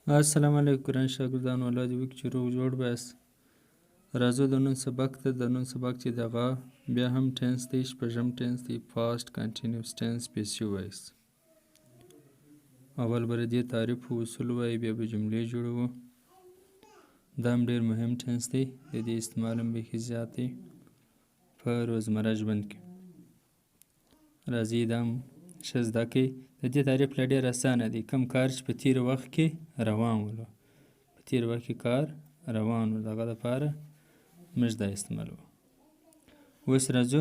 السلام علیکم ګران شاګردانو، الله دې وکړي چې روغ جوړ بایاست. راځو د نن سبق ته. د نن سبق چې دغه بیا هم ټینس دی، شپږم ټینس دی، پاسټ کنټینیوس ټینس پیسیو وایس. اول به د دې تعریف او اصول وایي، بیا به جملې جوړوو. دا هم ډېر مهم ټینس دی، د دې استعمال هم بیخي زیات دی په روزمره ژوند کې. راځئ دا هم ښه زده کړئ. د دې تعریف لا ډېر اسانه دی. کوم کار چې په تېر وخت کې روان ولو، په تېر وخت کې کار روان و، د هغه دپاره موږ دا استعمالوو. اوس راځو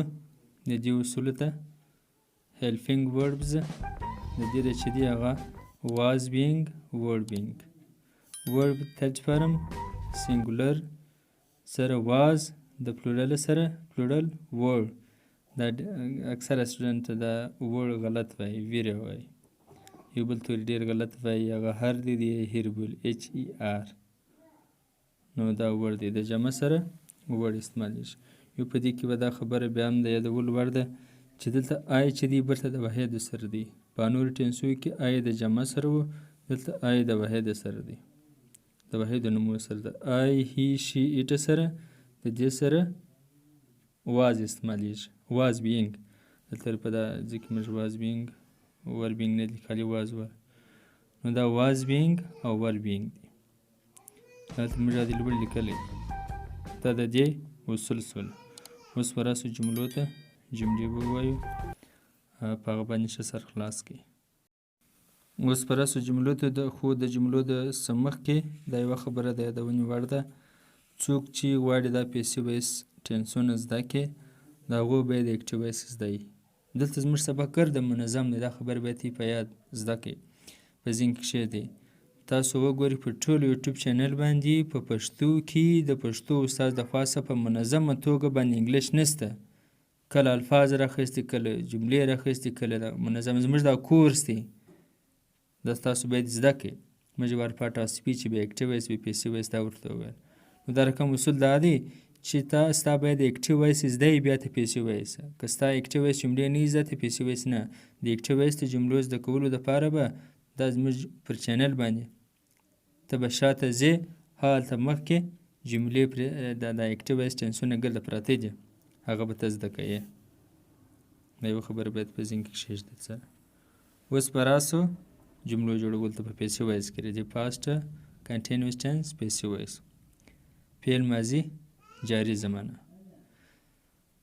د دې اصولو ته. هیلپینګ وربز د دې چې دی هغه was being were being. ورب third form سینګولر سره was، د پلورل سره پلورل were. دا اکثره سټوډنټ دا were غلط وایي، ویره وایي. یو بل توري ډېر غلط وایي، هغه هر دی دی هیربل HER. نو دا ور دی، د جمع سره ور استعمالیږي. یو په دې کې به دا خبره بیا هم د یادولو وړ ده چې دلته آی چې دی برته د واحد سره دی. په نورو ټینسو کې آی د جمع سره و، دلته آی د واحد سره دی، د واحد نومو سره ده. آی هی شي ایټ سره د دې سره واز استعمالیږي، واز بینګ. دلته په دا ځکه موږ واز بینګ ور بینګ نه لیکلي، واز ور. نو دا واز بینګ او ور بینګ دی. دلته موږ دا لوړ لیکلی، دا د دې اصول سول. اوس به راسو جملو ته، جملې به ووایو، په هغه باندې ښه سر خلاص کړئ. اوس به راسو جملو ته. خو د جملو د څه مخکې دا یوه خبره د یادونې وړ ده. څوک چې غواړي دا پیسیو وایس ټینسونه زده کړي، د هغو باید اکټیو وایس زده وي. دلته زموږ سبق د منظم دی، دا خبره باید په یاد زده کړئ، په ذهن کې کښېږدئ. تاسو وګورئ په ټولو یوټیوب چینل باندې په پښتو کې د پښتو استاد د خوا څخه په منظمه توګه باندې انګلیش نشته. کله الفاظ راخیستي، کله جملې راخیستي، کله منظم. زموږ دا کورس دی، دا تاسو باید زده کړئ. موږ ورپاټ او سپیچ به اکټیو وایس به پیسیو وایس دا ورته وویل. نو دا رقم اصول دا دی چې ستا باید اکټیو وایس زده یې، بیا ته پیسیو وایس. که ستا اکټیو وایس جملې نه زده، ته پیسیو وایس نه. د اکټیو وایس د جملو زده کولو دپاره به دا زموږ پر چینل باندې ته به شاته ځې، هلته مخکې جملې پرې د اکټیو وایس ټینسونه ګرده پراته دي، هغه به ته زده کوې. دا یوه خبره باید په ذهن کې کښېږدئ. څه اوس به راسو جملو جوړولو ته. په پیسیو وایس کې راځي پاسټ کنټینیوس ټینس پیسیو وایس. فعل ماضي جاري زمانه.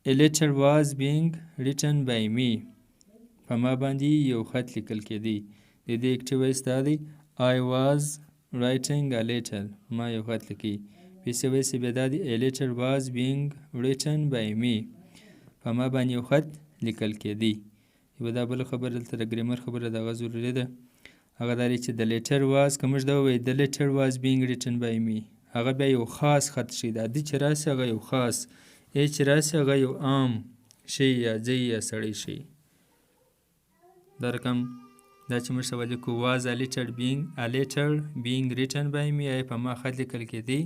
A letter was being written by me. په ما باندې یو خط لیکل کېدی. د دې اکټیو وایس دا دی I was writing a letter. ما یو خط لیکي. پیسیو وایس بیا دا دی A letter was being written by me. په ما باندې یو خط لیکل کېدی. یوه دا بله خبره دلته د ګریمر خبره دغه ضروري ده. هغه دا دی چې د لیټر واز که موږ دا ووایو د لیټر واز بینګ ریټن بای می، هغه بیا یو خاص خط شي. دا د چې راسي هغه یو خاص، ای چې راسي هغه یو عام شي یا ځای یا سړی شي. دا رقم دا چې موږ سره ولیکو واز ا لیټر بینګ ریټن بای می، ای په ما خط لیکل کېدی.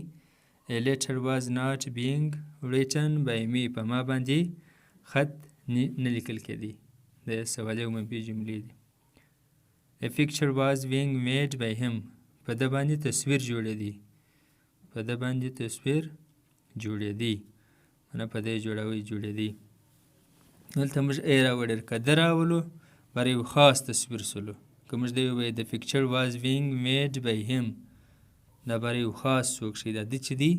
ا لیټر واز ناٹ بینګ ریټن بای می، په ما باندې خط نه لیکل کېدی. دا سوالیه او منفي جملې دي. A picture was being made by him. په ده باندې تصویر جوړېدی، په ده باندې تصویر جوړېدی، نه په ده یې جوړېدی. دلته موږ ای راوړی، که ده راولو برای یو خاص تصویر سولو. که موږ ده ووایو the picture was being made by him، دا برای یو خاص څوک شي. دا د چې دی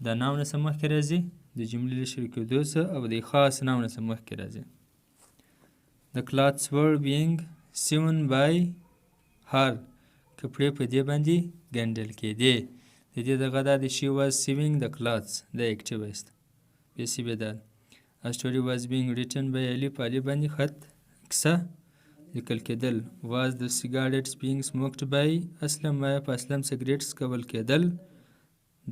دا نام نه څه مخکې راځي، د جملې له شروع کېدو څه، او د خاص نام نه څه مخکې راځي. The clothes were being sewn by her. کپړې په دې باندې ګنډل کېدې. د دې دغه دا دی she was sewing the clothes. دا اکټیو وایس ده. پیسې بیا دا A story was being written by Ali. په علي باندې خط کیسه لیکل کېدل. Was the cigarettes being smoked by اسلم. وایا په اسلم سګریټ څکول کېدل.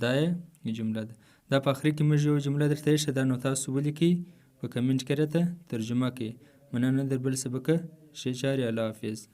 دا یې جمله ده. دا په آخري کې موږ یو جمله درته ایښې ده، نو تاسو ولیکئ، په کمنټ کې راته ترجمه کړئ. مننه در بل سبقه ښې چارې. الله حافظ.